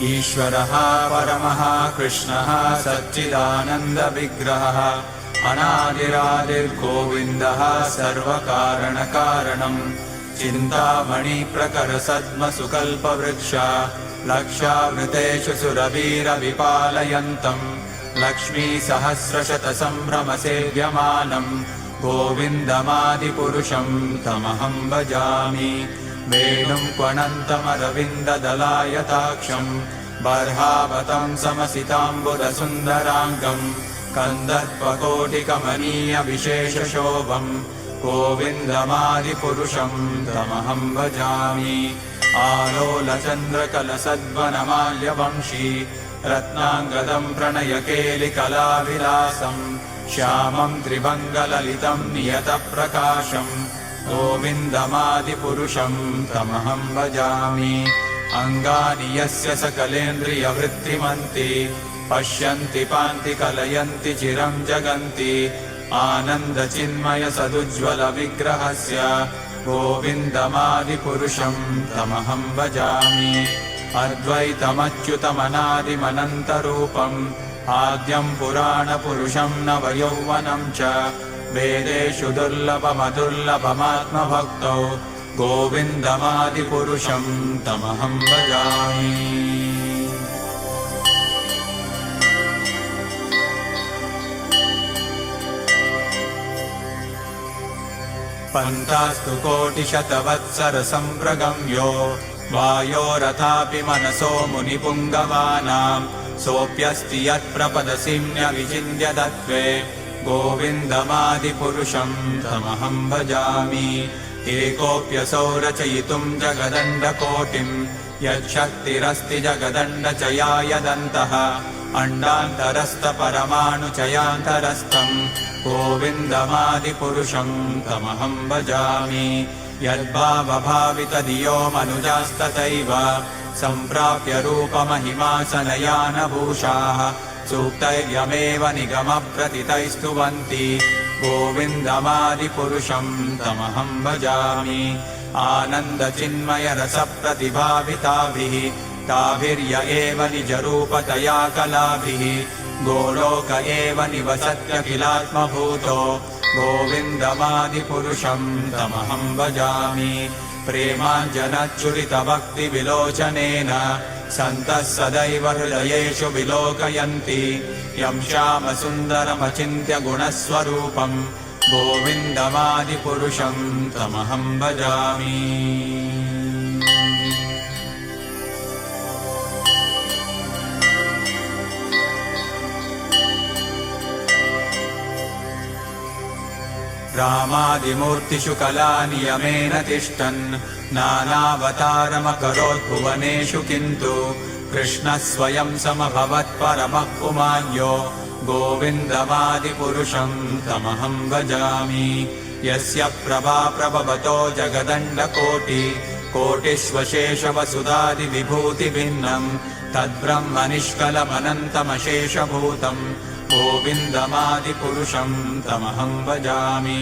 ईश्वरः परमः कृष्णः सच्चिदानन्दविग्रहः अनादिरादिर्गोविन्दः सर्वकारणकारणम् चिन्तामणिप्रकरसद्मसुकल्पवृक्ष लक्षावृतेषु सुरवीरविपालयन्तम् लक्ष्मीसहस्रशतसम्भ्रमसेव्यमानम् गोविन्दमादिपुरुषम् तमहं भजामि। वेणुं क्वणन्तमरविन्ददलायताक्षम् बर्हावतं समसिताम्बुदसुन्दराङ्गम् कन्दर्पकोटिकमनीयविशेषशोभम् गोविन्दमादिपुरुषं तमहं भजामि। आलोलचन्द्रकलसद्वनमाल्यवंशी रत्नाङ्गदं प्रणयकेलिकलाविलासम् श्यामं त्रिभङ्गललितं नियतप्रकाशम् गोविन्दमादिपुरुषं तमहं भजामि। अङ्गानि यस्य सकलेन्द्रियवृत्तिमन्ति पश्यन्ति पान्ति कलयन्ति चिरं जगन्ति आनन्दचिन्मयसदुज्ज्वलविग्रहस्य गोविन्दमादिपुरुषं तमहं भजामि। अद्वैतमच्युतमनादिमनन्तरूपम् आद्यं पुराणपुरुषं नवयौवनं च वेदेषु दुर्लभमदुर्लभमात्मभक्तौ गोविन्दमादिपुरुषं तमहं भजामि। पन्तास्तु कोटिशतवत्सरसम्प्रगम्यो वायोरथापि मनसो मुनिपुङ्गवानां सोऽप्यस्ति यत्प्रपदसिम्न्यविचिन्त्य तत्त्वे गोविन्दमादिपुरुषं तमहं भजामि। एकोऽप्यसौ रचयितुं जगदण्डकोटिं यच्छक्तिरस्ति जगदण्डचयायदन्तः अण्डान्तरस्थपरमाणुचयान्तरस्थं गोविन्दमादिपुरुषं तमहं भजामि। यद्भावभावितधियो मनुजास्तथैव सम्प्राप्य रूपमहिमासनयानभूषाः सूक्तैर्यमेव निगमप्रतितैस्तुवन्ति गोविन्दमादिपुरुषं तमहं भजामि। आनन्दचिन्मयरसप्रतिभाविताभिः ताभिर्य एव निजरूपतया कलाभिः गोलोक एव निवसत्यखिलात्मभूतो गोविन्दमादिपुरुषं तमहं भजामि। प्रेमाञ्जनच्चुरितभक्तिविलोचनेन सन्तः सदैव हृदयेषु विलोकयन्ति यं श्यामसुन्दरमचिन्त्य गुणस्वरूपं गोविन्दमादिपुरुषं तमहं भजामि। रामादिमूर्तिषु कलानियमेन तिष्ठन् नानावतारमकरोत् भुवनेषु किन्तु कृष्णः स्वयं समभवत् परमः पुमान्यो गोविन्दमादिपुरुषं तमहं भजामि। यस्य प्रभा प्रभवतो जगदण्डकोटि कोटिष्वशेषवसुधादिविभूतिभिन्नं तद्ब्रह्म निष्कलमनन्तमशेषभूतम् गोविन्दमादिपुरुषं तमहं भजामि।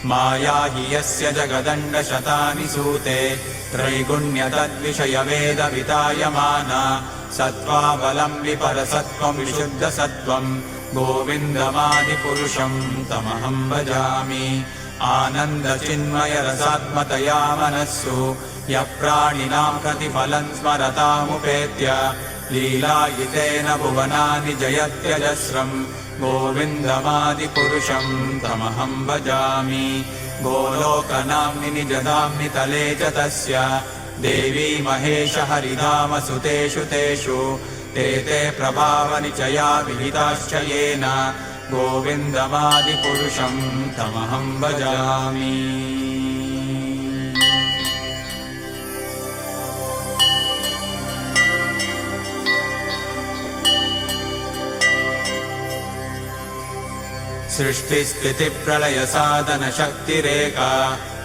माया हि यस्य जगदण्डशतानि सूते त्रैगुण्यतद्विषयवेदवितायमाना सत्त्वाबलं विपरसत्त्वं विशुद्धसत्त्वं गोविन्दमादिपुरुषं तमहं भजामि। आनन्दचिन्मयरसात्मतया मनस्सु यः प्राणिनां प्रतिफलं स्मरतामुपेत्य लीलायितेन भुवनानि जयत्यजस्रं गोविन्दमादिपुरुषं तमहं भजामि। गोलोकनाम्नि निजधाम्नि तले च तस्य देवी महेश हरिधामसुतेषु तेषु ते प्रभावनिचया विहिताश्च येन गोविन्दमादिपुरुषं तमहं भजामि। सृष्टिस्थितिप्रलयसाधनशक्तिरेका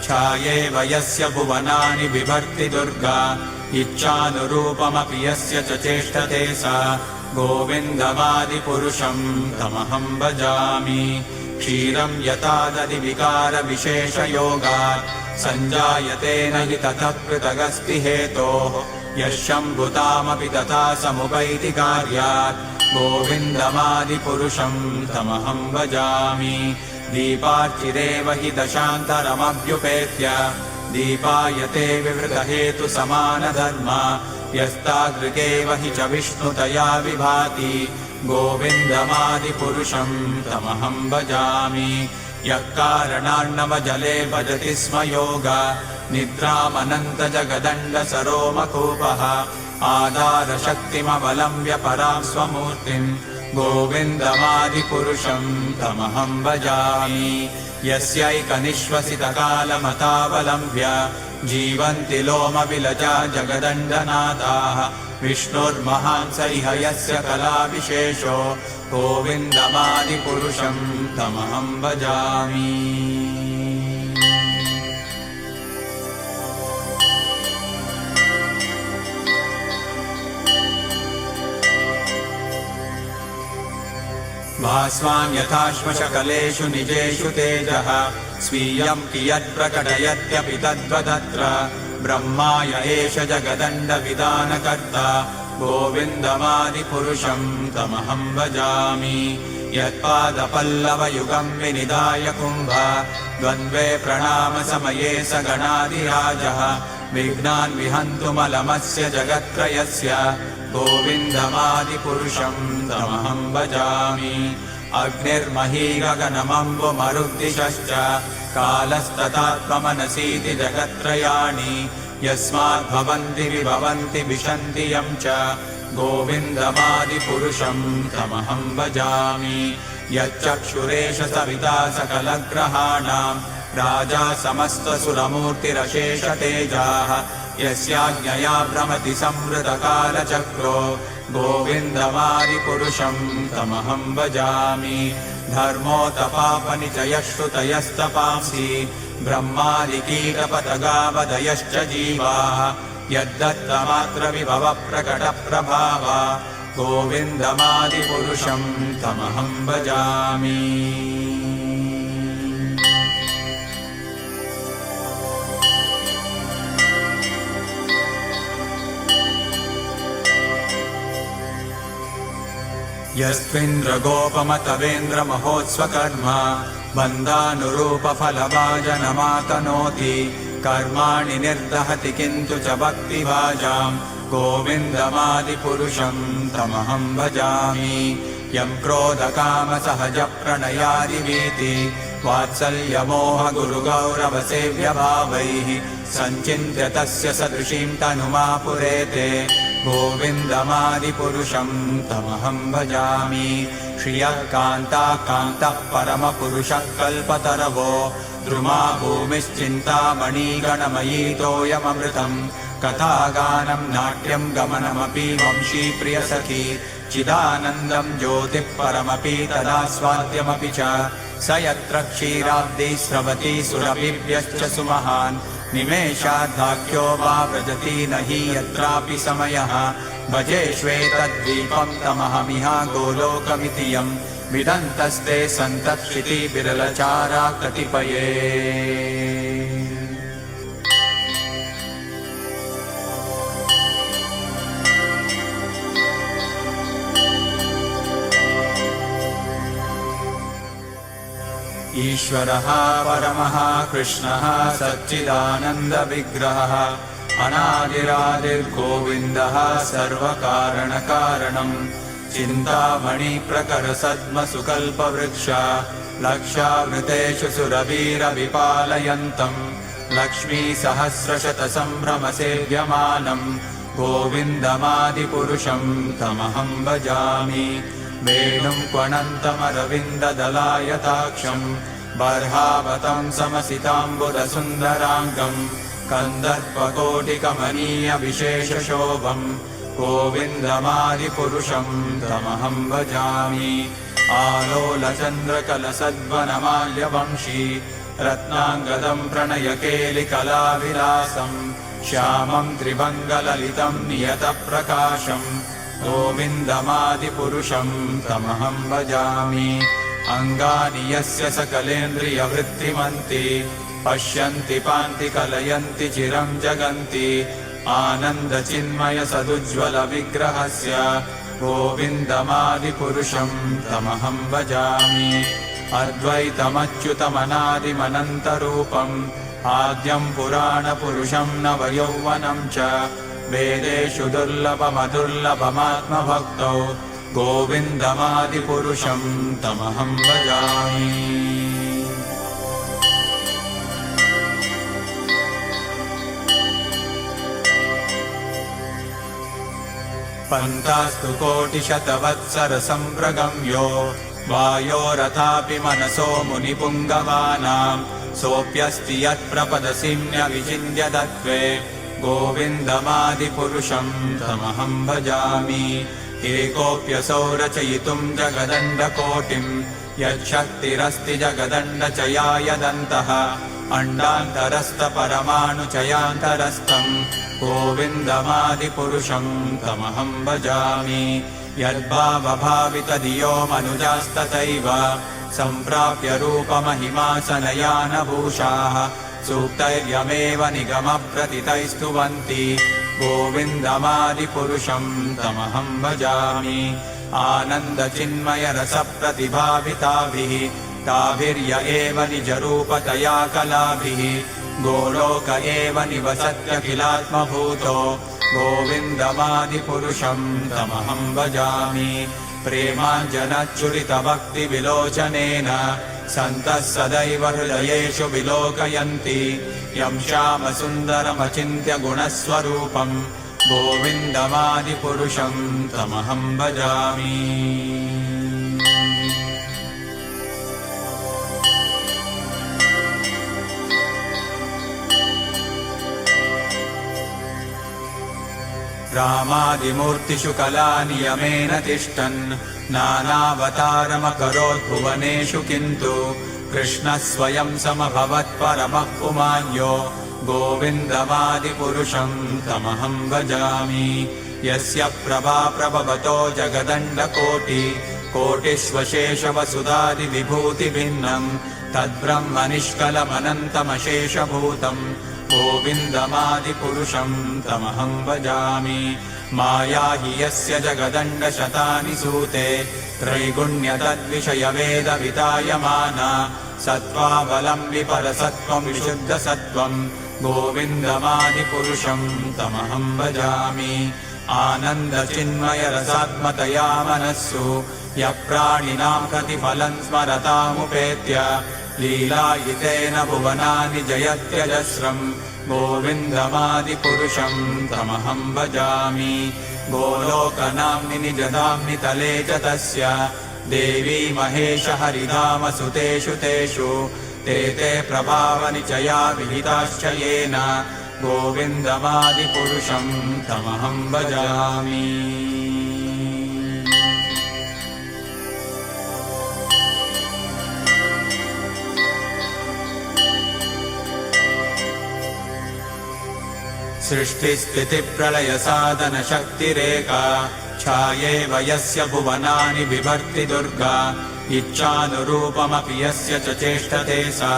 छायेव यस्य भुवनानि बिभर्ति दुर्गा इच्छानुरूपमपि यस्य च चेष्टते सा गोविन्दमादिपुरुषं तमहं भजामि। क्षीरं यथा दधिविकारविशेषयोगात् सञ्जायते न हि ततः पृथगस्ति हेतोः यः शम्भुतामपि तथा समुपैति कार्यात् गोविन्दमादिपुरुषं तमहं भजामि दीपार्चिरेव हि दशान्तरमभ्युपेत्य दीपायते विवृतहेतुसमानधर्मा यस्तादृगेव हि च विष्णुतया विभाति गोविन्दमादिपुरुषं तमहं भजामि यः कारणार्णवजले भजति स्म योगा निद्रामनन्तजगदण्डसरोमकूपः आधारशक्तिमवलम्ब्य परां स्वमूर्तिं गोविन्दमादिपुरुषं तमहं भजामि यस्यैकनिश्वसितकालमतावलम्ब्य जीवन्ति लोमविलजा जगदण्डनाथाः विष्णुर्महान् स इह यस्य कलाविशेषो गोविन्दमादिपुरुषं तमहं भजामि भास्वान् यथाश्मशकलेषु निजेषु तेजः स्वीयं कियत्प्रकटयत्यपि तद्वदत्र ब्रह्माय एष जगदण्डविधानकर्ता गोविन्दमादिपुरुषं तमहं भजामि यत्पादपल्लवयुगं विनिधाय कुम्भ द्वन्द्वे प्रणामसमये स गणाधिराजः विघ्नान् विहन्तुमलमस्य जगत्त्रयस्य गोविन्दमादिपुरुषं तमहं भजामि अग्निर्मही गगनमम्बुमरुद्दिशश्च कालस्तथात्ममनसीति जगत्त्रयाणि यस्माद्भवन्ति विभवन्ति विशन्ति यं च गोविन्दमादिपुरुषं तमहं भजामि यच्चक्षुरेश सविता सकलग्रहाणां राजा समस्तसुरमूर्तिरशेषतेजाः यस्याज्ञया भ्रमति संवृतकालचक्रो गोविन्दमादिपुरुषं तमहं भजामि धर्मोतपापनिचयश्रुतयस्तपांसि ब्रह्मादिकीटपतगावदयश्च जीवाः यद्दत्तमात्रविभवप्रकटप्रभावा गोविन्दमादिपुरुषं तमहं भजामि यस्त्विन्द्रगोपमतवेन्द्रमहोत्स्वकर्म बन्धानुरूपफलभाजनमातनोति कर्माणि निर्दहति किन्तु च भक्तिभाजां गोविन्दमादिपुरुषं तमहं भजामि यं क्रोधकामसहजप्रणयादिवीति वात्सल्यमोहगुरुगौरवसेव्यभावैः सञ्चिन्त्य तस्य सदृशीं तनुमापुरेते गोविन्दमादिपुरुषं तमहं भजामि श्रियः कान्ताः कान्तः परमपुरुषः कल्पतरवो द्रुमा भूमिश्चिन्तामणिगणमयीतोऽयममृतं कथागानं नाट्यं गमनमपि वंशीप्रियसखी चिदानन्दं ज्योतिः परमपि तदास्वाद्यमपि च स यत्र क्षीराब्धिः स्रवति सुरभिभ्यश्च सुमहान् निमेषाद्वाक्यो वा व्रजति न हि यत्रापि समयः भजे श्वेतद्वीपं तमहमिह गोलोकमिति यं विदन्तस्ते सन्तक्षितिविरलचारा कतिपये ईश्वरः परमः कृष्णः सच्चिदानन्दविग्रहः अनादिरादिर्गोविन्दः सर्वकारणकारणं चिन्तामणिप्रकरसद्मसुकल्पवृक्ष लक्षावृतेषु सुरवीरविपालयन्तं लक्ष्मीसहस्रशतसम्भ्रमसेव्यमानं गोविन्दमादिपुरुषं तमहं भजामि वेणुं क्वणन्तमरविन्ददलायताक्षं बर्हावतं समसिताम्बुदसुन्दराङ्गं कन्दर्पकोटिकमनीयविशेषशोभं गोविन्दमादिपुरुषं तमहं भजामि आलोलचन्द्रकलसद्वनमाल्यवंशी रत्नाङ्गदं प्रणयकेलिकलाविलासं श्यामं त्रिभङ्गललितं नियतप्रकाशं गोविन्दमादिपुरुषं तमहं भजामि अङ्गानि यस्य सकलेन्द्रियवृत्तिमन्ति पश्यन्ति पान्ति कलयन्ति चिरं जगन्ति आनन्दचिन्मय सदुज्ज्वलविग्रहस्य गोविन्दमादिपुरुषं तमहं भजामि अद्वैतमच्युतमनादिमनन्तरूपम् आद्यं पुराणपुरुषं नवयौवनं च वेदेषु दुर्लभमदुर्लभमात्मभक्तौ गोविन्दमादिपुरुषं तमहं भजामि पन्तास्तु कोटिशतवत्सरसम्प्रगम्यो वायोरथापि मनसो मुनिपुङ्गवानां सोऽप्यस्ति यत्प्रपदसिम्न्यविचिन्त्य तत्त्वे गोविन्दमादिपुरुषं तमहं भजामि एकोऽप्यसौ रचयितुं जगदण्डकोटिं यच्छक्तिरस्ति जगदण्डचयायदन्तः अण्डान्तरस्थपरमाणुचयान्तरस्थं गोविन्दमादिपुरुषं तमहं भजामि यद्भावभावितधियो मनुजास्तथैव सम्प्राप्य रूपमहिमासनयानभूषाः सूक्तैर्यमेव निगमप्रतितैस्तुवन्ति गोविन्दमादिपुरुषं तमहं भजामि आनन्दचिन्मयरसप्रतिभाविताभिः ताभिर्य एव निजरूपतया कलाभिः गोलोक एव निवसत्यखिलात्मभूतो गोविन्दमादिपुरुषं तमहं भजामि प्रेमाञ्जनच्चुरितभक्तिविलोचनेन सन्तः सदैव हृदयेषु विलोकयन्ति यं श्यामसुन्दरमचिन्त्य गुणस्वरूपं गोविन्दमादिपुरुषं तमहं भजामि रामादिमूर्तिषु कलानियमेन तिष्ठन् नानावतारमकरोद्भुवनेषु किन्तु कृष्णः स्वयं समभवत् परमः पुमान्यो गोविन्दमादिपुरुषं तमहं भजामि यस्य प्रभा प्रभवतो जगदण्डकोटिकोटिष्वशेषवसुधादिविभूतिभिन्नं तद्ब्रह्मनिष्कलमनन्तमशेषभूतं गोविन्दमादिपुरुषं तमहं भजामि माया हि यस्य जगदण्डशतानि सूते त्रैगुण्यतद्विषयवेदवितायमाना सत्त्वावलम्बि परसत्त्वं विशुद्धसत्त्वं गोविन्दमादिपुरुषं तमहं भजामि आनन्दचिन्मयरसात्मतया मनस्सु यः प्राणिनां प्रतिफलं स्मरतामुपेत्य लीलायितेन भुवनानि जयत्यजस्रं गोविन्दमादिपुरुषं तमहं भजामि गोलोकनाम्नि निजधाम्नि तले च तस्य देवी महेश हरिधामसुतेषु तेषु ते प्रभावनिचया विहिताश्च येन गोविन्दमादिपुरुषं तमहं भजामि सृष्टिस्थितिप्रलयसाधनशक्तिरेका छायेव यस्य भुवनानि बिभर्ति दुर्गा इच्छानुरूपमपि यस्य च चेष्टते सा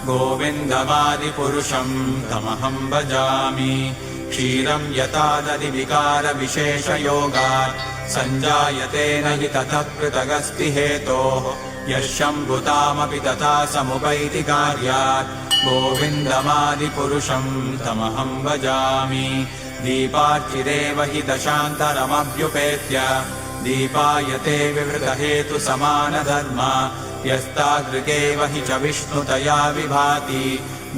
गोविन्दमादिपुरुषं तमहं भजामि क्षीरं यथा दधिविकारविशेषयोगात् सञ्जायते न हि ततः पृथगस्ति हेतोः यः शम्भुतामपि तथा समुपैति कार्यात् गोविन्दमादिपुरुषं तमहं भजामि दीपार्चिरेव हि दशान्तरमभ्युपेत्य दीपायते विवृतहेतुसमानधर्मा यस्तादृगेव हि च विष्णुतया विभाति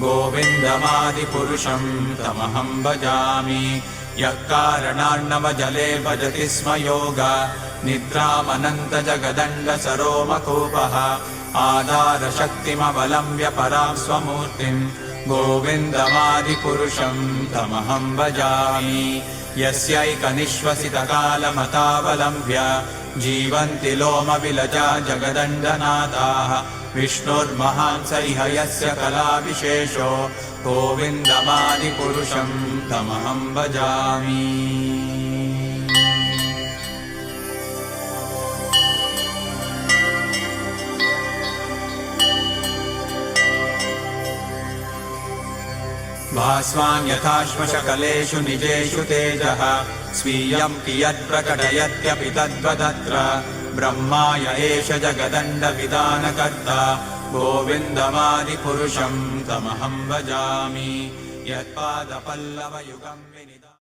गोविन्दमादिपुरुषं तमहं भजामि यः कारणान्नवजले भजति स्म योगा निद्रामनन्तजगदण्डसरोमकूपः आधारशक्तिमवलम्ब्य परां स्वमूर्तिं गोविन्दमादिपुरुषं तमहं भजामि यस्यैकनिश्वसितकालमतावलम्ब्य जीवन्ति लोमविलजा जगदण्डनाथाः विष्णुर्महान् स इह यस्य कलाविशेषो गोविन्दमादिपुरुषं तमहं भजामि भास्वान् यथाश्मशकलेषु निजेषु तेजः स्वीयं कियत्प्रकटयत्यपि तद्वदत्र ब्रह्माय एष जगदण्डविधानकर्ता गोविन्दमादिपुरुषं तमहं भजामि यत्पादपल्लवयुगं विनित